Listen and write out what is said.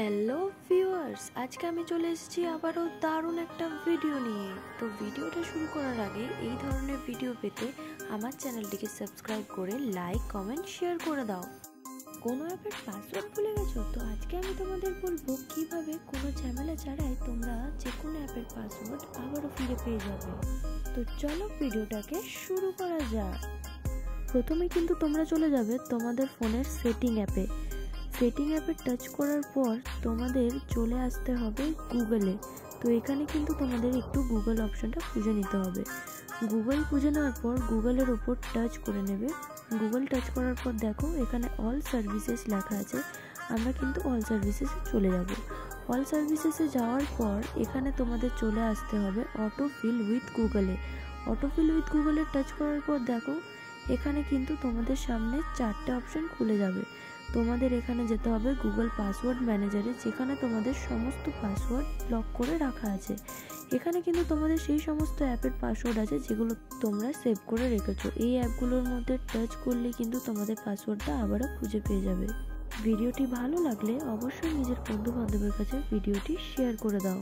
Hello viewers, আজকে আমি চলে এসেছি আবারও দারুণ একটা ভিডিও নিয়ে। তো ভিডিওটা শুরু করার আগে এই ধরনের ভিডিও পেতে আমার চ্যানেলটিকে সাবস্ক্রাইব করে লাইক, কমেন্ট, শেয়ার করে দাও। কোনো অ্যাপের পাসওয়ার্ড ভুলে গেছো? তো আজকে আমি তোমাদের বলবো কিভাবে কোনো ঝামেলা ছাড়াই তোমরা যে কোনো অ্যাপের পাসওয়ার্ড আবারও ফিরে পেয়ে যাবে। তো চলো ভিডিওটাকে শুরু করা যাক। প্রথমে কিন্তু তোমরা চলে যাবে তোমাদের ফোনের সেটিং অ্যাপে। সেটিং অ্যাপে টাচ করার পর তোমাদের চলে আসতে হবে গুগলে। তো এখানে কিন্তু তোমাদের একটু গুগল অপশনটা খুঁজে নিতে হবে। গুগল খুঁজে নেওয়ার পর গুগলের ওপর টাচ করে নেবে। গুগল টাচ করার পর দেখো এখানে অল সার্ভিসেস লেখা আছে, আমরা কিন্তু অল সার্ভিসেসে চলে যাব। অল সার্ভিসেসে যাওয়ার পর এখানে তোমাদের চলে আসতে হবে অটো ফিল উইথ গুগলে। অটো ফিল উইথ গুগলে টাচ করার পর দেখো এখানে কিন্তু তোমাদের সামনে 4টে অপশন খুলে যাবে। তোমাদের এখানে যেতে হবে গুগল পাসওয়ার্ড ম্যানেজারে, যেখানে তোমাদের সমস্ত পাসওয়ার্ড ব্লক করে রাখা আছে। এখানে কিন্তু তোমাদের সেই সমস্ত অ্যাপের পাসওয়ার্ড আছে যেগুলো তোমরা সেভ করে রেখেছো। এই অ্যাপগুলোর মধ্যে টাচ করলে কিন্তু তোমাদের পাসওয়ার্ডটা আবারও খুঁজে পেয়ে যাবে। ভিডিওটি ভালো লাগলে অবশ্যই নিজের বন্ধু বান্ধবের কাছে ভিডিওটি শেয়ার করে দাও।